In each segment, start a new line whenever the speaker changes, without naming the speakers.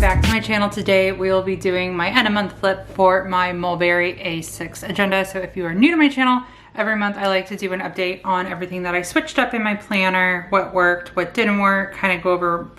back to my channel. Today we will be doing my end of month flip for my Mulberry A6 agenda. So if you are new to my channel, every month I like to do an update on everything that I switched up in my planner, what worked, what didn't work, kind of go over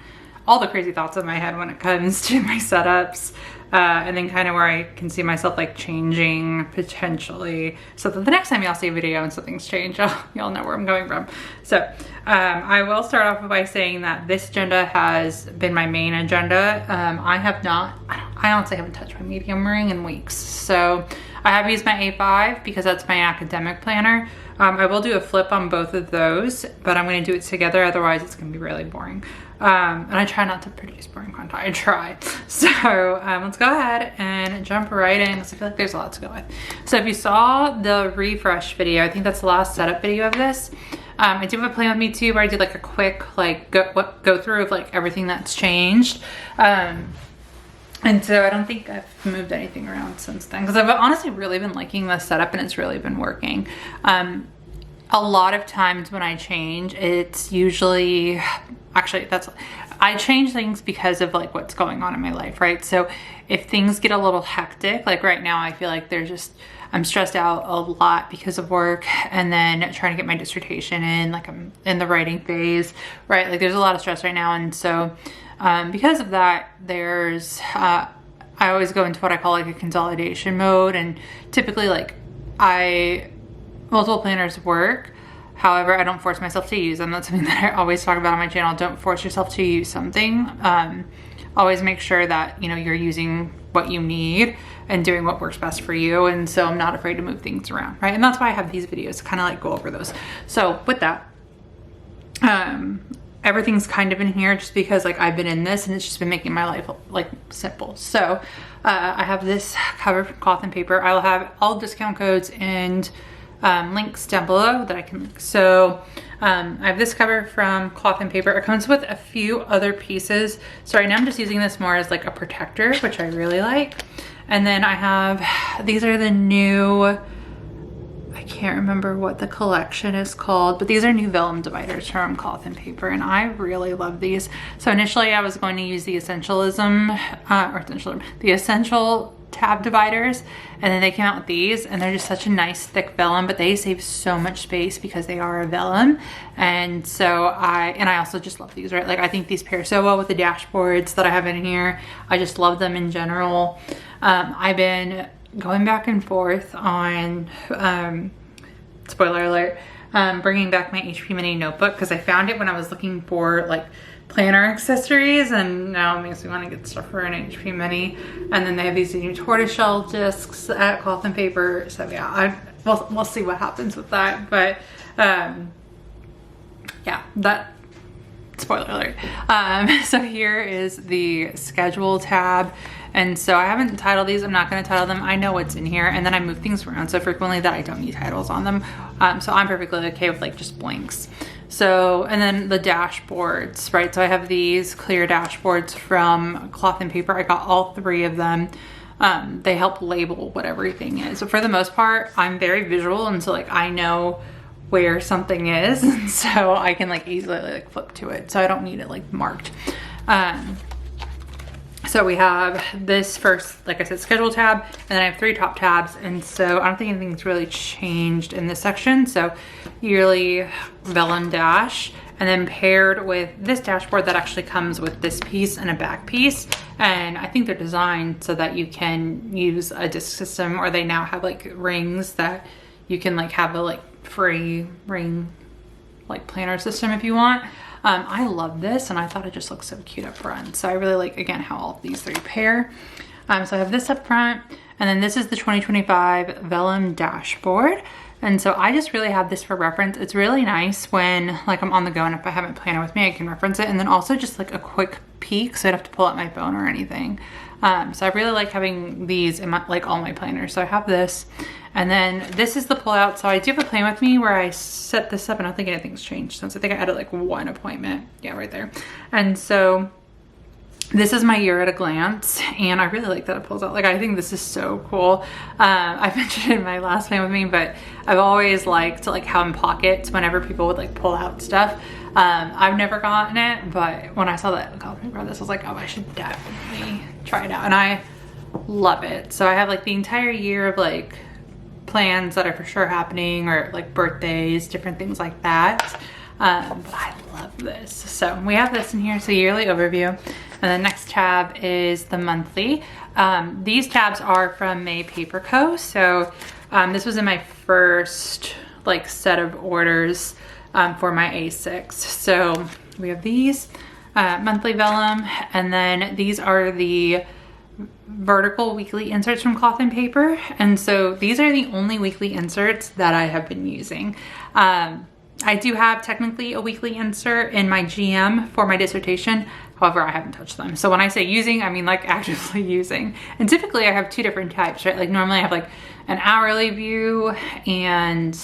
all the crazy thoughts in my head when it comes to my setups, and then kind of where I can see myself like changing potentially, so that the next time y'all see a video and something's changed, y'all know where I'm going from. So I will start off by saying that this agenda has been my main agenda. I honestly haven't touched my medium ring in weeks. So I have used my A5 because that's my academic planner. I will do a flip on both of those, but I'm going to do it together, otherwise it's going to be really boring. And I try not to produce boring content. I try. So let's go ahead and jump right in because I feel like there's a lot to go with. So if you saw the refresh video, I think that's the last setup video of this. I do have a plan with me too, where I did like a quick like go through of like everything that's changed. And so I don't think I've moved anything around since then, because I've honestly really been liking this setup and it's really been working. A lot of times when I change, it's usually, I change things because of like what's going on in my life, right? So if things get a little hectic, like right now, I feel like I'm stressed out a lot because of work, and then trying to get my dissertation in, like I'm in the writing phase, right? Like there's a lot of stress right now. And so because of that, I always go into what I call like a consolidation mode. And typically like multiple planners work. However, I don't force myself to use them. That's something that I always talk about on my channel. Don't force yourself to use something. Always make sure that, you know, you're using what you need and doing what works best for you. And so I'm not afraid to move things around, right? And that's why I have these videos to kind of like go over those. So with that, everything's kind of in here just because like I've been in this and it's just been making my life like simple. So I have this cover from Cloth and Paper. I will have all discount codes and links down below that I can link. So I have this cover from Cloth and Paper. It comes with a few other pieces. So right now I'm just using this more as like a protector, which I really like. And then I have, these are the new, I can't remember what the collection is called, but these are new vellum dividers from Cloth and Paper, and I really love these. So initially I was going to use the the essential tab dividers, and then they came out with these, and they're just such a nice thick vellum, but they save so much space because they are a vellum. And so I also just love these, right? Like I think these pair so well with the dashboards that I have in here. I just love them in general. I've been going back and forth on, spoiler alert, bringing back my HP Mini notebook because I found it when I was looking for like planner accessories, and now it makes me want to get stuff for an HP Mini. And then they have these new tortoiseshell discs at Cloth and Paper. So yeah, we'll see what happens with that. But yeah, that spoiler alert. So here is the schedule tab. And so I haven't titled these. I'm not going to title them. I know what's in here, and then I move things around so frequently that I don't need titles on them. So I'm perfectly okay with like just blanks. So, and then the dashboards, right? So I have these clear dashboards from Cloth and Paper. I got all three of them. They help label what everything is. So for the most part, I'm very visual, and so like I know where something is, and so I can like easily like flip to it. So I don't need it like marked. So we have this first, like I said, schedule tab, and then I have three top tabs. And so I don't think anything's really changed in this section. So yearly vellum dash, and then paired with this dashboard that actually comes with this piece and a back piece. And I think they're designed so that you can use a disc system, or they now have like rings that you can like have a like free ring like planner system if you want. I love this, and I thought it just looks so cute up front. So I really like, again, how all of these three pair. So I have this up front, and then this is the 2025 vellum dashboard. And so I just really have this for reference. It's really nice when like I'm on the go, and if I have my planner with me, I can reference it. And then also just like a quick peek, so I don't have to pull out my phone or anything. So I really like having these in my, like all my planners. So I have this, and then this is the pull out. So I do have a plan with me where I set this up, and I don't think anything's changed since I think I added like one appointment. Yeah, right there. And so this is my year at a glance, and I really like that it pulls out. Like I think this is so cool. I mentioned it in my last plan with me, but I've always liked to like have in pockets whenever people would like pull out stuff. I've never gotten it, but when I saw that copy for this, I was like, oh, I should definitely try it out. And I love it. So I have like the entire year of like plans that are for sure happening, or like birthdays, different things like that. But I love this. So we have this in here, so yearly overview. And the next tab is the monthly. These tabs are from May Paper Co. So this was in my first like set of orders for my A6. So we have these monthly vellum, and then these are the vertical weekly inserts from Cloth and Paper. And so these are the only weekly inserts that I have been using. I do have technically a weekly insert in my GM for my dissertation. However, I haven't touched them. So when I say using, I mean like actively using. And typically I have two different types, right? Like normally I have like an hourly view and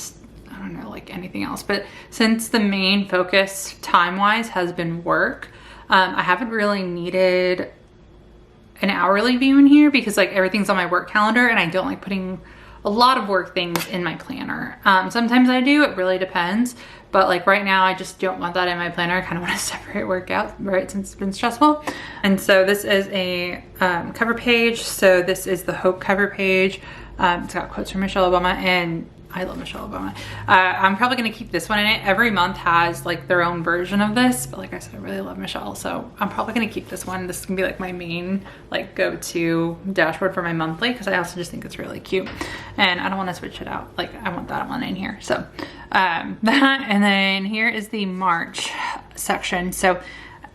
I don't know, like anything else. But since the main focus time-wise has been work, I haven't really needed an hourly view in here because like everything's on my work calendar and I don't like putting a lot of work things in my planner. Sometimes I do, it really depends. But like right now, I just don't want that in my planner. I kind of want to separate work out, right, since it's been stressful. And so this is a cover page. So this is the Hope cover page. It's got quotes from Michelle Obama, and I love Michelle Obama. I'm probably gonna keep this one in it. Every month has like their own version of this, but like I said, I really love Michelle, so I'm probably gonna keep this one. This is gonna be like my main like go-to dashboard for my monthly, because I also just think it's really cute, and I don't want to switch it out. Like I want that one in here. So that, and then here is the March section. So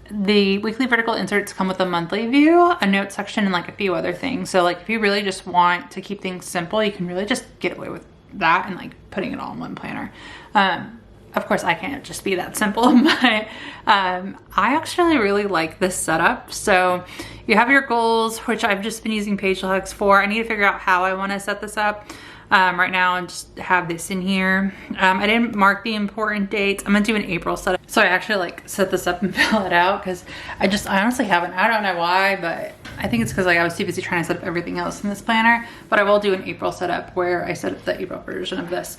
the weekly vertical inserts come with a monthly view, a note section, and like a few other things. So like if you really just want to keep things simple, you can really just get away with that and like putting it all in one planner. Of course I can't just be that simple, but I actually really like this setup. So you have your goals, which I've just been using page hooks for. I need to figure out how I want to set this up right now and just have this in here. I didn't mark the important dates. I'm gonna do an April setup. So I actually like set this up and fill it out because I honestly haven't. I don't know why, but I think it's because like I was too busy trying to set up everything else in this planner. But I will do an April setup where I set up the April version of this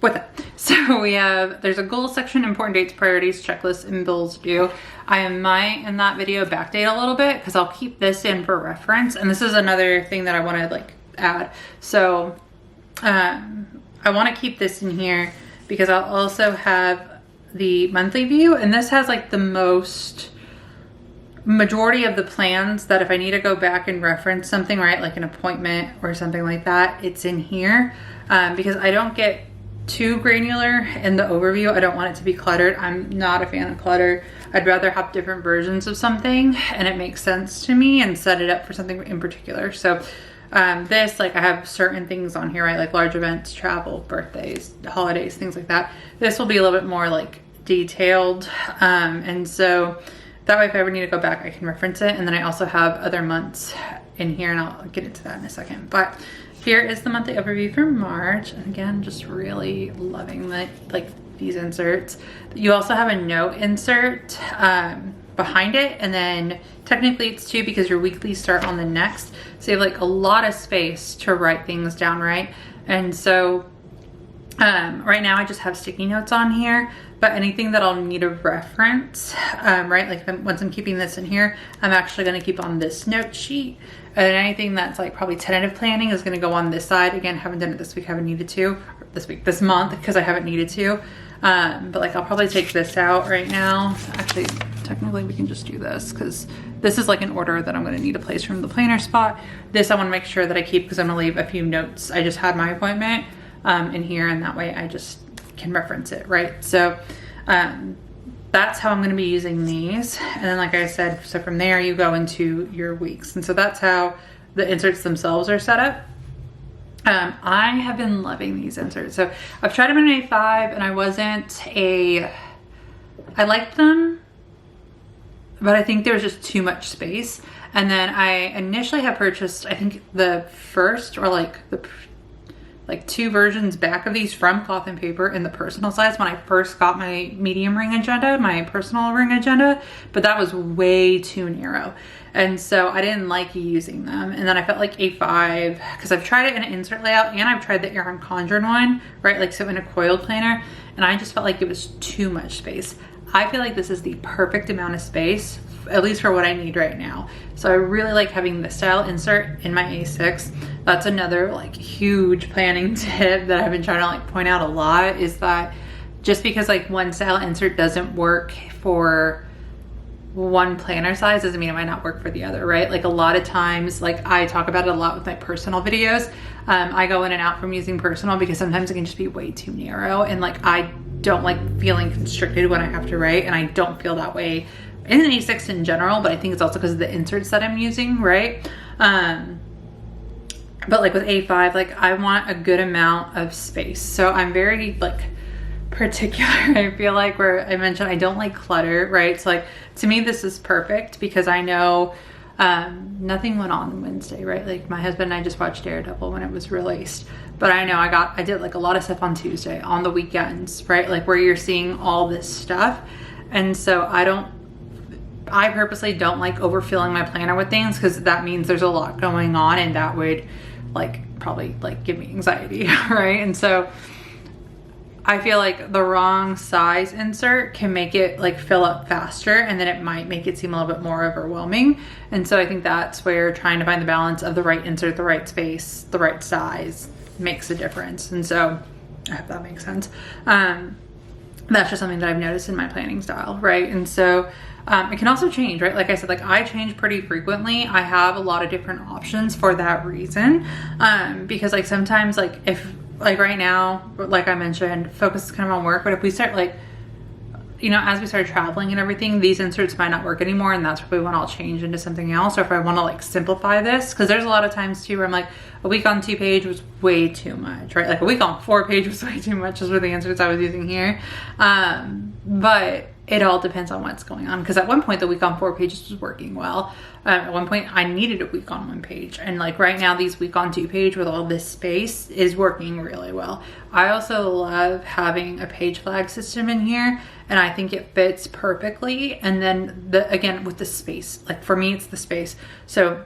with it. So we have, there's a goal section, important dates, priorities, checklists, and bills due. I might in that video backdate a little bit because I'll keep this in for reference. And this is another thing that I want to like add. So I want to keep this in here because I'll also have the monthly view, and this has like the majority of the plans that if I need to go back and reference something, right, like an appointment or something like that, it's in here because I don't get too granular in the overview. I don't want it to be cluttered. I'm not a fan of clutter. I'd rather have different versions of something and it makes sense to me and set it up for something in particular. So this, like I have certain things on here, right, like large events, travel, birthdays, holidays, things like that. This will be a little bit more like detailed, and so that way if I ever need to go back I can reference it. And then I also have other months in here, and I'll get into that in a second. But here is the monthly overview for March, and again, just really loving these inserts. You also have a note insert behind it, and then technically it's two because your weeklies start on the next, so you have like a lot of space to write things down, right? And so right now I just have sticky notes on here, but anything that I'll need to reference, right, like once I'm keeping this in here, I'm actually going to keep on this note sheet, and anything that's like probably tentative planning is going to go on this side. Again, haven't done it this week, haven't needed to, this month, because I haven't needed to, but like I'll probably take this out right now. Actually, technically we can just do this because this is like an order that I'm going to need to place from the planner spot. This I want to make sure that I keep because I'm going to leave a few notes. I just had my appointment in here, and that way I just can reference it, right? So that's how I'm going to be using these. And then like I said, so from there you go into your weeks, and so that's how the inserts themselves are set up. I have been loving these inserts. So I've tried them in an A5 and I liked them, but I think there was just too much space. And then I initially had purchased, I think the first, or like like 2 versions back of these from Cloth and Paper in the personal size when I first got my medium ring agenda, my personal ring agenda, but that was way too narrow. And so I didn't like using them. And then I felt like A5, because I've tried it in an insert layout and I've tried the Erin Condren one, right? Like so in a coiled planner, and I just felt like it was too much space. I feel like this is the perfect amount of space, at least for what I need right now. So I really like having this style insert in my A6. That's another like huge planning tip that I've been trying to like point out a lot, is that just because like one style insert doesn't work for one planner size doesn't mean it might not work for the other, right? Like a lot of times, like I talk about it a lot with my personal videos. I go in and out from using personal because sometimes it can just be way too narrow, and like I don't like feeling constricted when I have to write, and I don't feel that way in an A6 in general, but I think it's also because of the inserts that I'm using, right? But like with A5, like I want a good amount of space. So I'm very like particular, I feel like, where I mentioned I don't like clutter, right? So like to me this is perfect because I know nothing went on Wednesday, right? Like my husband and I just watched Daredevil when it was released, but I know I did like a lot of stuff on Tuesday, on the weekends, right? Like where you're seeing all this stuff. And so I purposely don't like overfilling my planner with things, because that means there's a lot going on and that would like probably like give me anxiety, right? And so I feel like the wrong size insert can make it like fill up faster, and then it might make it seem a little bit more overwhelming. And so I think that's where trying to find the balance of the right insert, the right space, the right size makes a difference. And so I hope that makes sense. That's just something that I've noticed in my planning style, right? And so it can also change, right? Like I said, like I change pretty frequently. I have a lot of different options for that reason. Because like sometimes like if like right now, like I mentioned, focus is kind of on work, but if we start like, you know, as we start traveling and everything, these inserts might not work anymore, and that's probably when I'll change into something else, or if I want to like simplify this, because there's a lot of times too where I'm like, a week on 2 page was way too much, right? Like a week on 4 page was way too much, just with the inserts I was using here. But it all depends on what's going on, because at one point the week on 4 pages was working well. At one point I needed a week on 1 page, and like right now these week on 2 page with all this space is working really well. I also love having a page flag system in here, and I think it fits perfectly. And then again with the space, like for me it's the space. So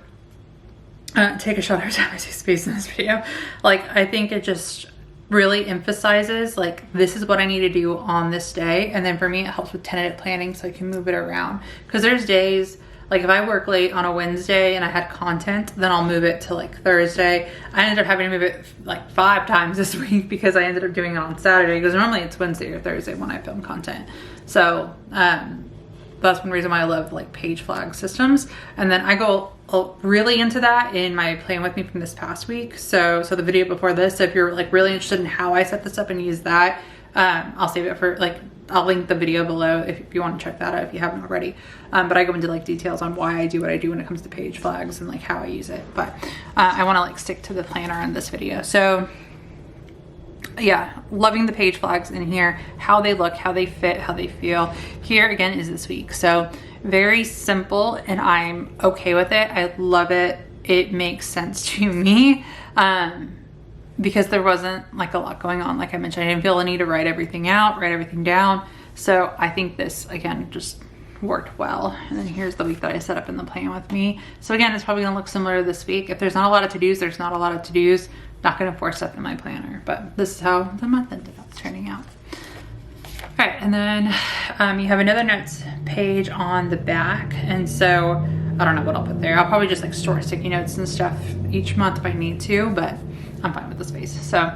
take a shot every time I say space in this video. Like I think it just really emphasizes like this is what I need to do on this day, and then for me it helps with tentative planning so I can move it around, because there's days like if I work late on a Wednesday and I had content, then I'll move it to like Thursday. I ended up having to move it like 5 times this week because I ended up doing it on Saturday, because normally it's Wednesday or Thursday when I film content. So that's one reason why I love like page flag systems. And then I go really into that in my plan with me from this past week. So the video before this, if you're like really interested in how I set this up and use that, I'll save it for like, I'll link the video below if you want to check that out if you haven't already. But I go into like details on why I do what I do when it comes to page flags and like how I use it. But I want to like stick to the planner in this video. So yeah, loving the page flags in here, how they look, how they fit, how they feel. Here again is this week. So very simple, and I'm okay with it. I love it. It makes sense to me. Because there wasn't like a lot going on. Like I mentioned, I didn't feel the need to write everything out, write everything down. So I think this again just worked well. And then here's the week that I set up in the plan with me. So again, it's probably gonna look similar to this week. If there's not a lot of to-dos, there's not a lot of to-dos. Not gonna force stuff in my planner, but this is how the month ended up turning out. All right, and then you have another notes page on the back. And so I don't know what I'll put there. I'll probably just like store sticky notes and stuff each month if I need to, but I'm fine with the space. So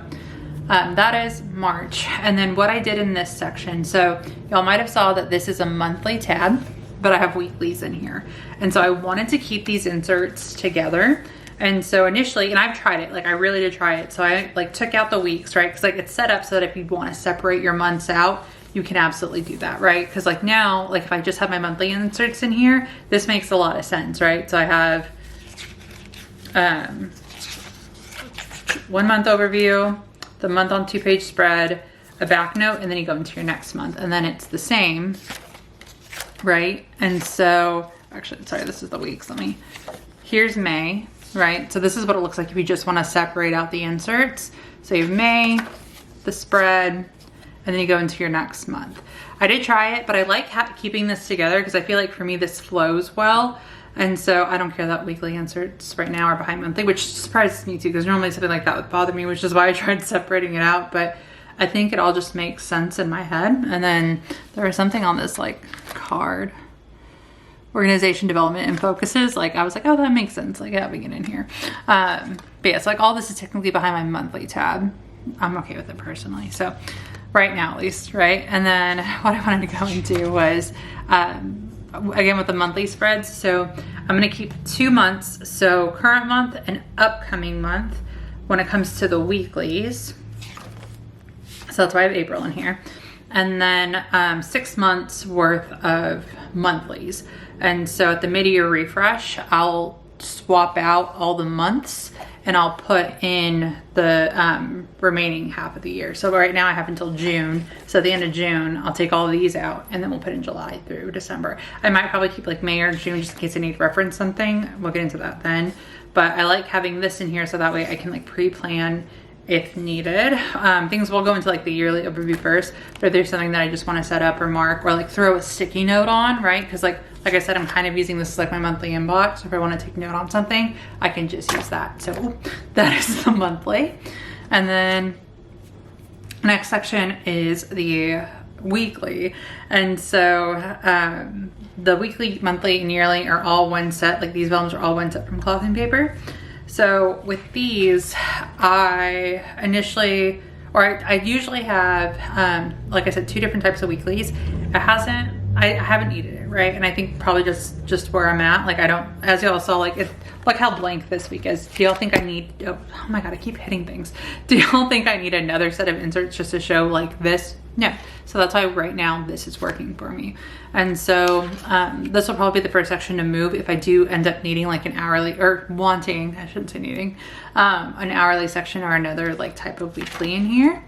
that is March. And then what I did in this section, so y'all might have saw that this is a monthly tab, but I have weeklies in here. And so I wanted to keep these inserts together. And so initially, and I've tried it, like I really did try it. So I like took out the weeks, right? Because like it's set up so that if you want to separate your months out, you can absolutely do that, right? Because like now, like if I just have my monthly inserts in here, this makes a lot of sense, right? So I have 1 month overview, the month on 2 page spread, a back note, and then you go into your next month, and then it's the same, right? And so, actually, sorry, this is the weeks. Let me, here's May, right? So this is what it looks like if you just want to separate out the inserts. So you have May, the spread, and then you go into your next month. I did try it, but I like keeping this together because I feel like for me this flows well. And so I don't care that weekly inserts right now are behind monthly, which surprises me too, because normally something like that would bother me, which is why I tried separating it out. But I think it all just makes sense in my head. And then there was something on this like card, organization, development, and focuses. Like I was like, oh, that makes sense, like having it in here. But yeah, so like all this is technically behind my monthly tab. I'm okay with it personally. So right now at least, right? And then what I wanted to go into was, again with the monthly spreads. So I'm gonna keep 2 months. So current month and upcoming month when it comes to the weeklies. So that's why I have April in here. And then 6 months worth of monthlies. And so at the mid-year refresh, I'll swap out all the months and I'll put in the remaining half of the year. So right now I have until June. So at the end of June, I'll take all of these out and then we'll put in July through December. I might probably keep like May or June just in case I need to reference something. We'll get into that then. But I like having this in here so that way I can like pre-plan if needed. Things will go into like the yearly overview first, but if there's something that I just want to set up or mark or like throw a sticky note on, right? Because like I said, I'm kind of using this as like my monthly inbox. If I want to take note on something, I can just use that. So that is the monthly. And then next section is the weekly. And so the weekly, monthly, and yearly are all one set. Like these vellums are all one set from Cloth and Paper. So with these, I usually have, like I said, 2 different types of weeklies. I haven't needed it, right? And I think probably just where I'm at, like I don't, as y'all saw, like look how blank this week is. Do y'all think I need, oh my God, I keep hitting things. Do y'all think I need another set of inserts just to show like this? No. So that's why right now this is working for me. And so this will probably be the first section to move if I do end up needing like an hourly, or wanting, I shouldn't say needing, an hourly section or another like type of weekly in here.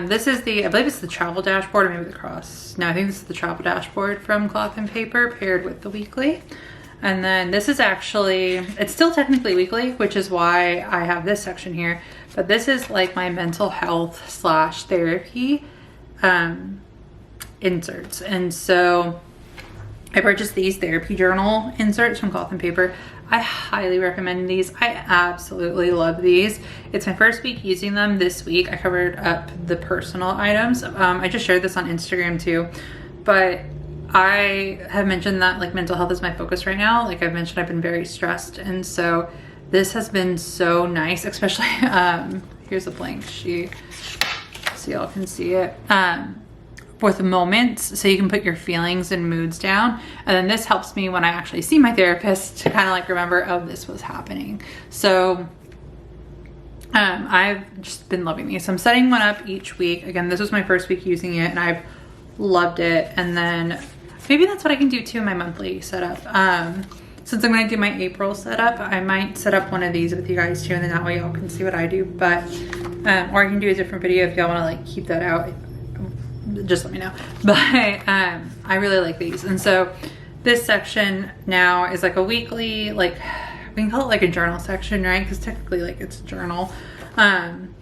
This is I believe it's the travel dashboard, or maybe the cross. No, I think this is the travel dashboard from Cloth and Paper paired with the weekly. And then this is actually, it's still technically weekly, which is why I have this section here. But this is like my mental health / therapy inserts. And so I purchased these therapy journal inserts from Cloth and Paper. I highly recommend these. I absolutely love these. It's my first week using them this week. I covered up the personal items. I just shared this on Instagram too, but I have mentioned that like mental health is my focus right now. Like I've mentioned, I've been very stressed. And so this has been so nice, especially, here's a blank sheet so y'all can see it. With moments, so you can put your feelings and moods down. And then this helps me when I actually see my therapist to kind of like remember, oh, this was happening. So I've just been loving these. So I'm setting one up each week. Again, this was my first week using it and I've loved it. And then maybe that's what I can do too in my monthly setup. Since I'm gonna do my April setup, I might set up one of these with you guys too, and then that way y'all can see what I do. But, or I can do a different video if y'all wanna like keep that out. Just let me know. But I really like these. And so this section now is like a weekly, like we can call it like a journal section, right? Because technically like it's a journal. And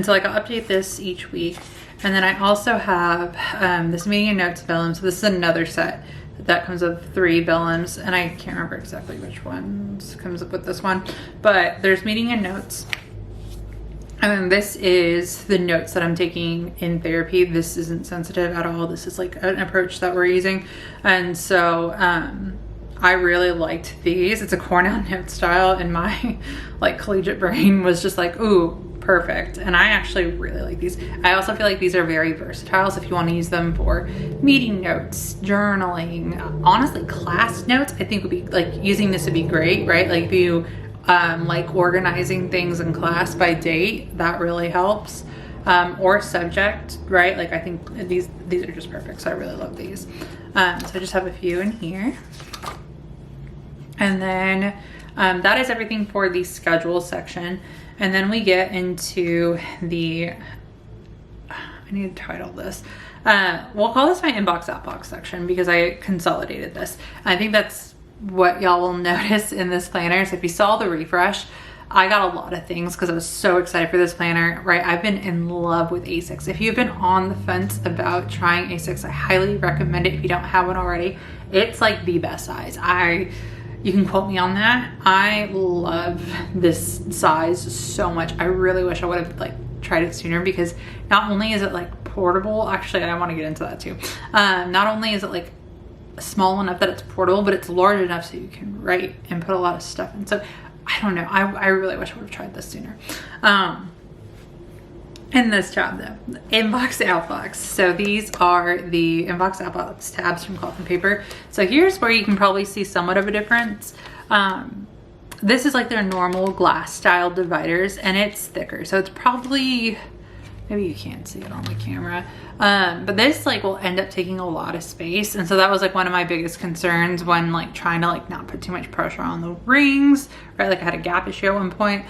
so like I'll update this each week. And then I also have this meeting and notes vellum. So this is another set that comes with 3 vellums, and I can't remember exactly which ones comes up with this one, but there's meeting and notes. And this is the notes that I'm taking in therapy. This isn't sensitive at all. This is like an approach that we're using. And so I really liked these. It's a Cornell note style, and my like collegiate brain was just like, ooh, perfect. And I actually really like these. I also feel like these are very versatile. So if you want to use them for meeting notes, journaling, honestly, class notes, I think would be like using this would be great, right? Like if you like organizing things in class by date, that really helps. Or subject, right? Like I think these are just perfect. So I really love these. So I just have a few in here. And then that is everything for the schedule section. And then we get into the, I need to title this. We'll call this my inbox outbox section because I consolidated this. I think that's what y'all will notice in this planner is if you saw the refresh, I got a lot of things because I was so excited for this planner, right? I've been in love with A6. If you've been on the fence about trying A6, I highly recommend it if you don't have one already. It's like the best size. You can quote me on that. I love this size so much. I really wish I would have like tried it sooner because not only is it like portable, actually I want to get into that too. Not only is it like small enough that it's portable, but it's large enough so you can write and put a lot of stuff in. So I don't know, I really wish I would have tried this sooner. In this tab though, inbox, outbox. So these are the inbox, outbox tabs from Cloth and Paper. So here's where you can probably see somewhat of a difference. This is like their normal glass style dividers and it's thicker. So it's probably, maybe you can't see it on the camera, but this like will end up taking a lot of space. And so that was like one of my biggest concerns when like trying to like not put too much pressure on the rings, right? Like I had a gap issue at one point,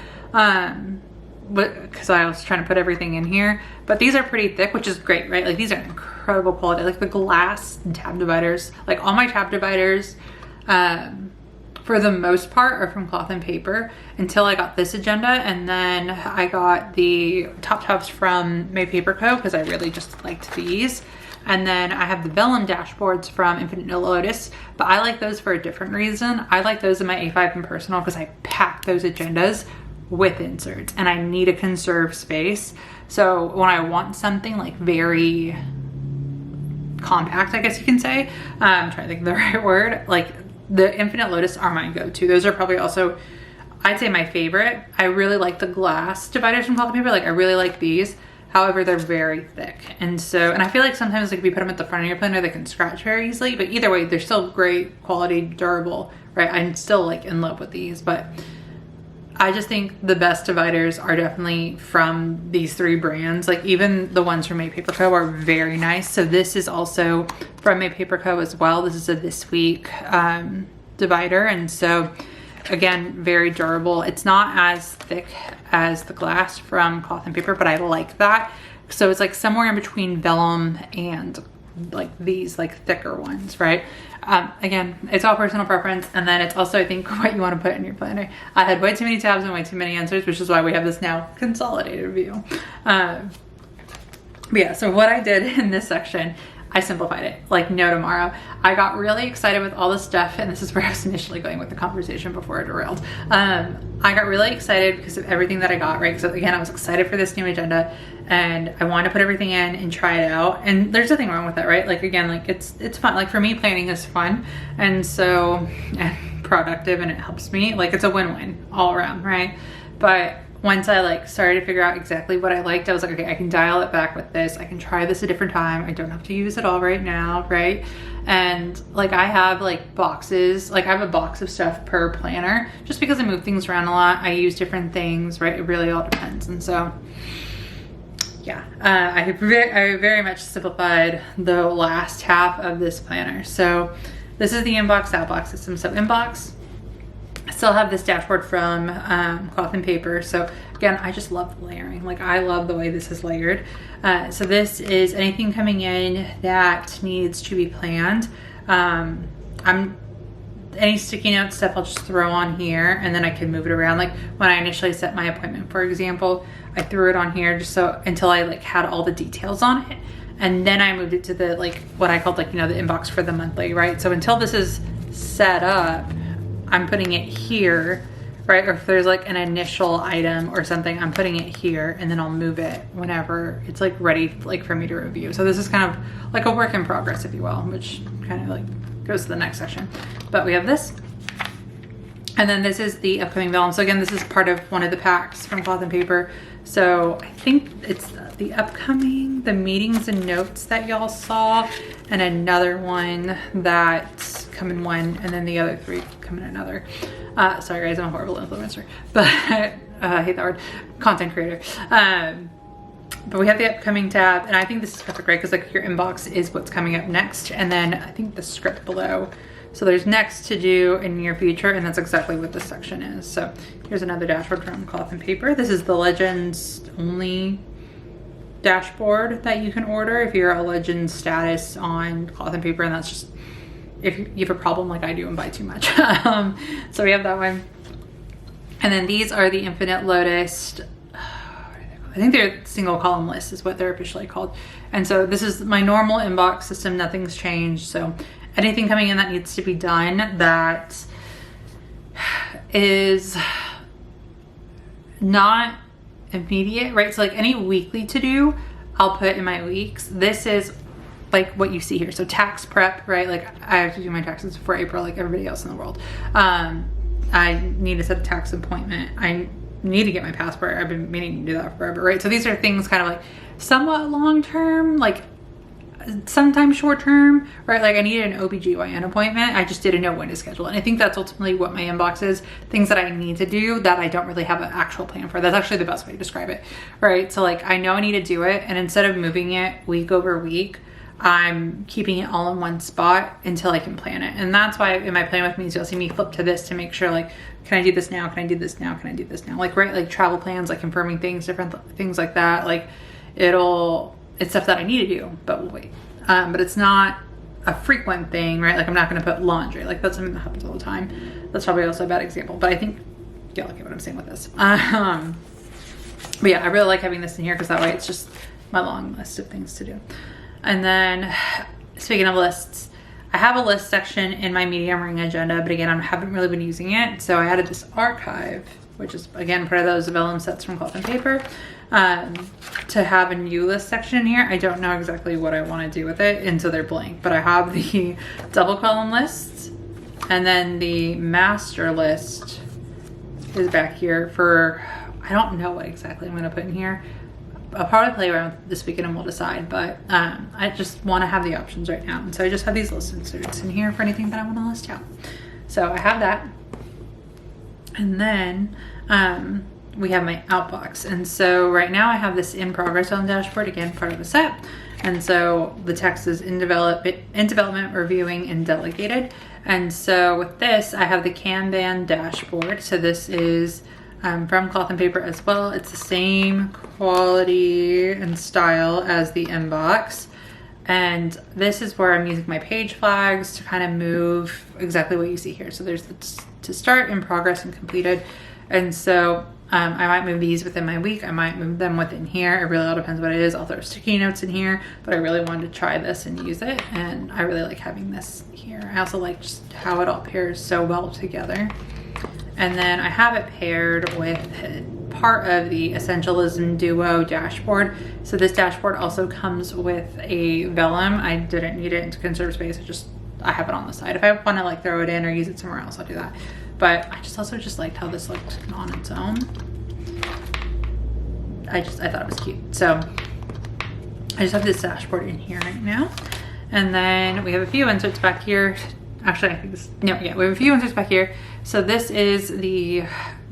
because I was trying to put everything in here, but these are pretty thick, which is great, right? Like these are incredible quality. Like the glass tab dividers, like all my tab dividers, for the most part are from Cloth and Paper until I got this agenda. And then I got the top tabs from My Paper Co. because I really just liked these. And then I have the vellum dashboards from Infinite Lotus, but I like those for a different reason. I like those in my A5 and personal because I pack those agendas with inserts and I need to conserve space. So when I want something like very compact, I guess you can say, I'm trying to think of the right word, like the Infinite Lotus are my go-to. Those are probably also, I'd say, my favorite. I really like the glass dividers from Cloth and Paper. Like I really like these. However, they're very thick. And so, and I feel like sometimes like if you put them at the front of your planner, they can scratch very easily, but either way, they're still great quality, durable, right? I'm still like in love with these, but I just think the best dividers are definitely from these three brands. Like even the ones from My Paper Co. are very nice. So this is also from My Paper Co. as well. This is a This Week divider. And so again, very durable. It's not as thick as the glass from Cloth and Paper, but I like that. So it's like somewhere in between vellum and like these like thicker ones, right? Again, it's all personal preference. And then it's also, I think, what you want to put in your planner. I had way too many tabs and way too many answers, which is why we have this now consolidated view. But yeah, so what I did in this section, I simplified it like no tomorrow. I got really excited with all this stuff, and this is where I was initially going with the conversation before it derailed. I got really excited because of everything that I got, right? So again, I was excited for this new agenda and I wanted to put everything in and try it out. And there's nothing wrong with that, right? Like again, like it's fun. Like for me, planning is fun. And so, and productive, and it helps me. Like it's a win-win all around, right? But once I like started to figure out exactly what I liked, I was like, okay, I can dial it back with this. I can try this a different time. I don't have to use it all right now, right? And like I have like boxes, like I have a box of stuff per planner just because I move things around a lot. I use different things, right? It really all depends. And so yeah, I very much simplified the last half of this planner. So this is the inbox outbox system. So inbox, I still have this dashboard from Cloth and Paper. So again, I just love the layering. Like I love the way this is layered. So this is anything coming in that needs to be planned. Any sticky note stuff I'll just throw on here and then I can move it around. Like when I initially set my appointment, for example, I threw it on here just so until I like had all the details on it. And then I moved it to the like what I called like, you know, the inbox for the monthly, right? So until this is set up, I'm putting it here, right? Or if there's like an initial item or something, I'm putting it here and then I'll move it whenever it's like ready like for me to review. So this is kind of like a work in progress, if you will, which kind of like goes to the next section. But we have this. And then this is the upcoming vellum. So again, this is part of one of the packs from Cloth and Paper. So I think it's the upcoming, the meetings and notes that y'all saw, and another one that come in one, and then the other three come in another. Sorry guys, I'm a horrible influencer, but I hate that word, content creator. But we have the upcoming tab, and I think this is perfect, right? Because like your inbox is what's coming up next, and then I think the script below. So there's next to do in near future, and that's exactly what this section is. So here's another dashboard from Cloth and Paper. This is the Legends only dashboard that you can order if you're a Legends status on Cloth and Paper, and that's just if you have a problem like I do and buy too much. So we have that one. And then these are the Infinite Lotus, I think they're single column lists is what they're officially called. And so this is my normal inbox system. Nothing's changed. So anything coming in that needs to be done that is not immediate, right? So like any weekly to do, I'll put in my weeks. This is like what you see here. So tax prep, right? Like I have to do my taxes for April like everybody else in the world. I need to set a tax appointment. I need to get my passport. I've been meaning to do that forever, right? So these are things kind of like somewhat long-term, like sometimes short-term, right? Like I needed an OBGYN appointment. I just didn't know when to schedule it. And I think that's ultimately what my inbox is. Things that I need to do that I don't really have an actual plan for. That's actually the best way to describe it, right? So like I know I need to do it, and instead of moving it week over week, I'm keeping it all in one spot until I can plan it. And that's why in my plan with me, you'll see me flip to this to make sure like, can I do this now? Can I do this now? Can I do this now? Like, right, like travel plans, like confirming things, different things like that. Like it's stuff that I need to do, but we'll wait. But it's not a frequent thing, right? Like I'm not gonna put laundry. Like that's something that happens all the time. That's probably also a bad example, but I think you'll get what I'm saying with this. But yeah, I really like having this in here because that way it's just my long list of things to do. And then speaking of lists, I have a list section in my medium ring agenda, but again, I haven't really been using it. So I added this archive, which is again, part of those vellum sets from Cloth and Paper, to have a new list section in here. I don't know exactly what I want to do with it, and so they're blank, but I have the double column lists, and then the master list is back here for, I don't know what exactly I'm going to put in here. I'll probably play around this weekend and we'll decide, but I just want to have the options right now. And so I just have these list inserts in here for anything that I want to list out. So I have that. And then we have my outbox. And so right now I have this in progress on the dashboard, again, part of the set. And so the text is in development, reviewing, and delegated. And so with this, I have the Kanban dashboard. So this is from Cloth and Paper as well. It's the same quality and style as the inbox. And this is where I'm using my page flags to kind of move exactly what you see here. So there's the to start, in progress, and completed. And so I might move these within my week. I might move them within here. It really all depends what it is. I'll throw sticky notes in here, but I really wanted to try this and use it. And I really like having this here. I also like just how it all pairs so well together. And then I have it paired with part of the Essentialism Duo dashboard. So this dashboard also comes with a vellum. I didn't need it to conserve space. I have it on the side. If I want to like throw it in or use it somewhere else, I'll do that. But I also liked how this looked on its own. I thought it was cute. So I just have this dashboard in here right now. And then we have a few inserts back here. Actually, I think we have a few inserts back here. So this is the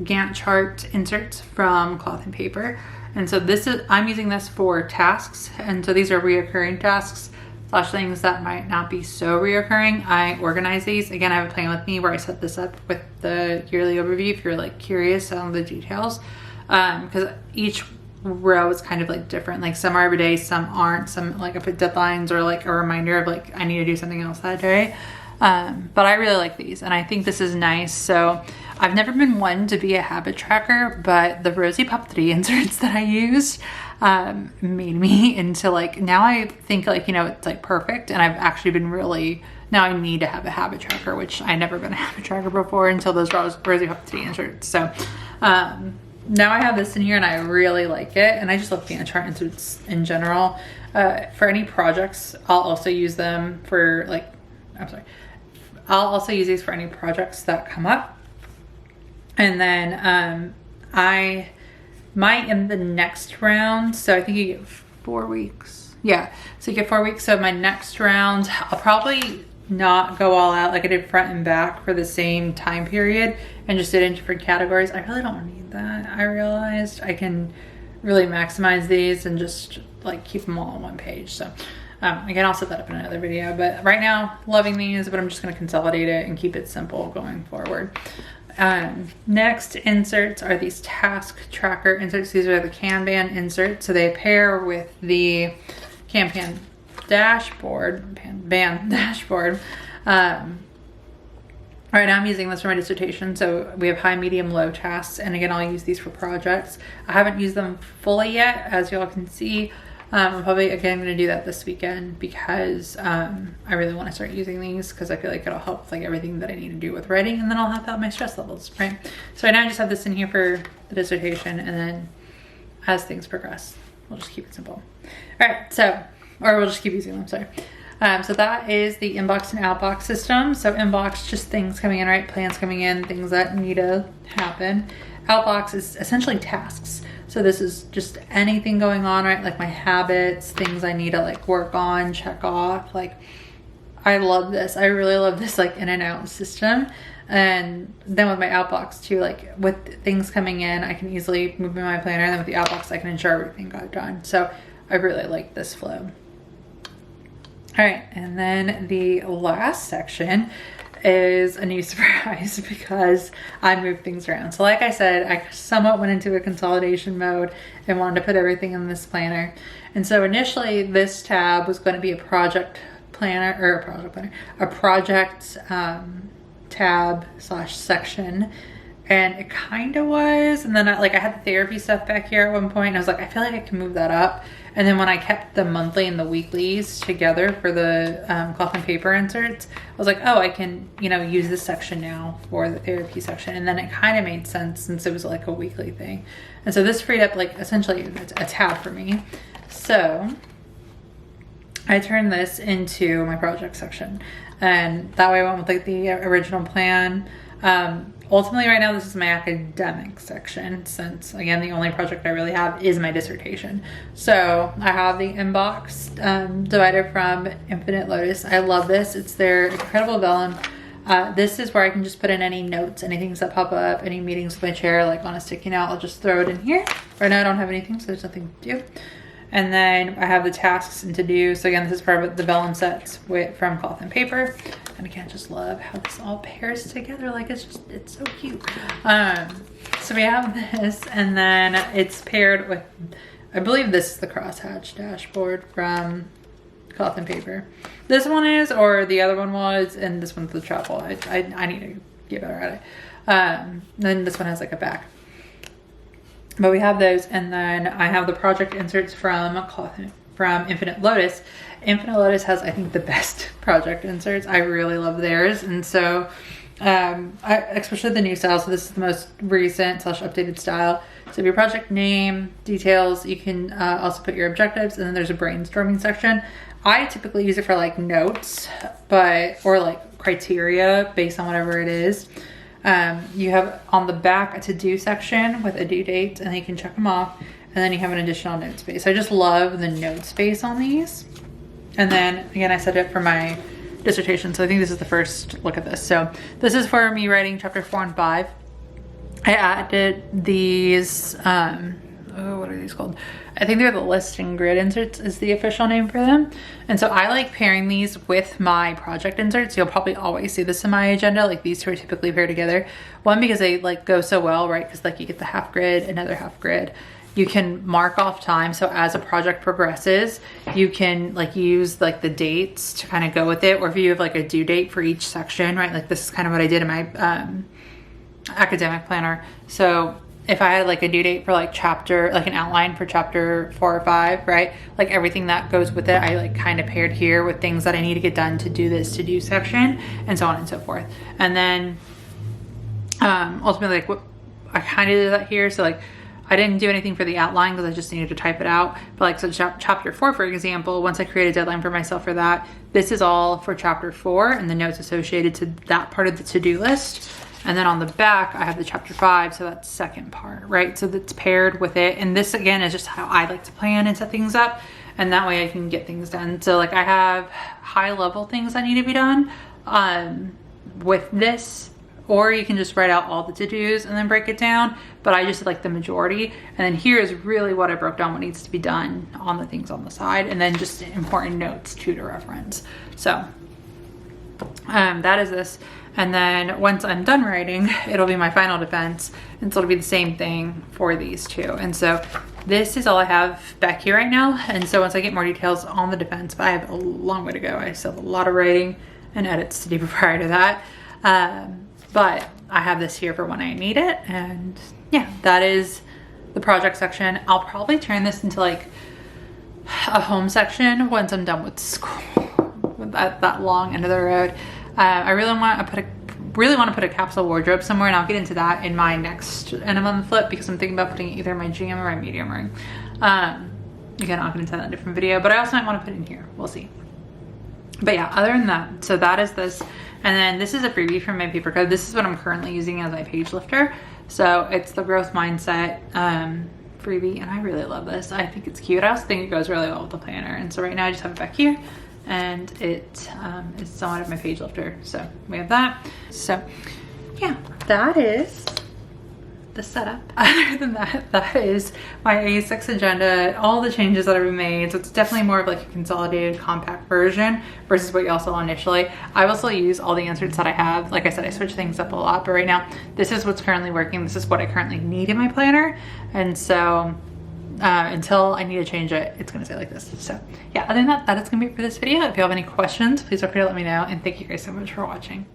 Gantt chart inserts from Cloth and Paper. And so I'm using this for tasks. And so these are reoccurring tasks / things that might not be so reoccurring. I organize these. Again, I have a plan with me where I set this up with the yearly overview if you're like curious on the details. Because each row is kind of like different. Like some are every day, some aren't. Some like I put deadlines or like a reminder of like I need to do something else that day. But I really like these and I think this is nice. So I've never been one to be a habit tracker, but the ROSIE PAPETERIE inserts that I used made me into like, now I think like, it's like perfect. And I've actually been now I need to have a habit tracker, which I never been a habit tracker before until those ROSIE PAPETERIE inserts. So now I have this in here and I really like it. And I just love Gantt chart inserts in general. For any projects, I'll also use them for I'll also use these for any projects that come up. And then I might in the next round, so I think you get 4 weeks. Yeah, so you get 4 weeks. So my next round, I'll probably not go all out like I did front and back for the same time period and just did it in different categories. I really don't need that. I realized I can really maximize these and just like keep them all on one page. So again, I'll set that up in another video, but right now loving these, but I'm just going to consolidate it and keep it simple going forward. Next inserts are these task tracker inserts. These are the Kanban inserts. So they pair with the Kanban dashboard, Right now I'm using this for my dissertation. So we have high, medium, low tasks. And again, I'll use these for projects. I haven't used them fully yet, as y'all can see. I'm probably, again, going to do that this weekend because I really want to start using these because I feel like it'll help with like everything that I need to do with writing, and then I'll have out my stress levels, right? So right now I just have this in here for the dissertation, and then as things progress, we'll just keep it simple. All right, so, or we'll just keep using them, sorry. So that is the inbox and outbox system. So inbox, just things coming in, right? Plans coming in, things that need to happen. Outbox is essentially tasks. So this is just anything going on, right? Like my habits, things I need to like work on, check off. Like, I love this. I really love this like in and out system. And then with my outbox too, like with things coming in, I can easily move in my planner. And then with the outbox, I can ensure everything got done. So I really like this flow. All right, and then the last section is a new surprise because I moved things around. So like I said, I somewhat went into a consolidation mode and wanted to put everything in this planner. And so initially this tab was going to be a project planner, or a project tab / section. And it kind of was. And then I had the therapy stuff back here at one point. And I was like, I feel like I can move that up. And then when I kept the monthly and the weeklies together for the cloth and paper inserts, I was like, oh, I can, you know, use this section now for the therapy section. And then it kind of made sense since it was like a weekly thing. And so this freed up like essentially a tab for me. So I turned this into my project section. And that way I went with like the original plan. Ultimately right now this is my academic section, since again the only project I really have is my dissertation. So I have the inbox divided from Infinite Lotus. I love this. It's their incredible vellum. This is where I can just put in any notes, anything that pop up, any meetings with my chair, like on a sticky note, I'll just throw it in here. Right now I don't have anything, so there's nothing to do. And then I have the tasks and to do. So again, this is part of the vellum sets from cloth and paper. And again, just love how this all pairs together. Like it's so cute. So we have this, and then it's paired with, I believe this is the crosshatch dashboard from cloth and paper. This one is, or the other one was, and this one's the travel. I need to get better at it. Then this one has like a back. But we have those, and then I have the project inserts from Infinite Lotus. Infinite Lotus has, I think, the best project inserts. I really love theirs, and so especially the new style. So this is the most recent / updated style. So your project name, details, you can also put your objectives, and then there's a brainstorming section. I typically use it for like notes, or like criteria based on whatever it is. You have on the back a to-do section with a due date, and then you can check them off, and then you have an additional note space. I just love the note space on these. And then again, I set it for my dissertation, so I think this is the first look at this. So this is for me writing chapter 4 and 5. I added these what are these called? I think they're the list and grid inserts is the official name for them. And so I like pairing these with my project inserts. You'll probably always see this in my agenda. Like these two are typically paired together. One, because they like go so well, right? Because like you get the half grid, another half grid. You can mark off time. So as a project progresses, you can like use like the dates to kind of go with it. Or if you have like a due date for each section, right? Like this is kind of what I did in my academic planner. So if I had like a due date for like an outline for chapter 4 or 5, right? Like everything that goes with it, I like kind of paired here with things that I need to get done to do this to do section, and so on and so forth. And then ultimately, like what I kind of did that here. So like I didn't do anything for the outline because I just needed to type it out. But like, so chapter 4, for example, once I create a deadline for myself for that, this is all for chapter 4 and the notes associated to that part of the to-do list. And then on the back, I have the chapter 5, so that's second part, right? So that's paired with it. And this, again, is just how I like to plan and set things up. And that way I can get things done. So like I have high-level things that need to be done with this, or you can just write out all the to-dos and then break it down. But I just did like the majority. And then here is really what I broke down, what needs to be done on the things on the side. And then just important notes too to reference. So that is this. And then once I'm done writing, it'll be my final defense. And so it'll be the same thing for these two. And so this is all I have back here right now. And so once I get more details on the defense, but I have a long way to go. I still have a lot of writing and edits to do prior to that. But I have this here for when I need it. And yeah, that is the project section. I'll probably turn this into like a home section once I'm done with school, at that long end of the road. I really want to put a capsule wardrobe somewhere, and I'll get into that in my next end of month flip, because I'm thinking about putting either my GM or my medium ring. Again, I'll get into that in a different video, but I also might want to put it in here. We'll see. But yeah, other than that, so that is this. And then this is a freebie from my paper code. This is what I'm currently using as my page lifter. So it's the growth mindset freebie, and I really love this. I think it's cute. I also think it goes really well with the planner. And so right now I just have it back here, and it is somewhat of my page lifter. So we have that. So yeah, that is the setup. Other than that, that is my A6 agenda, all the changes that I've made. So it's definitely more of like a consolidated, compact version versus what y'all saw initially. I will still use all the inserts that I have. Like I said, I switch things up a lot, but right now this is what's currently working. This is what I currently need in my planner. And so until I need to change it, it's gonna stay like this. So yeah, other than that, that is gonna be it for this video. If you have any questions, please feel free to let me know, and thank you guys so much for watching.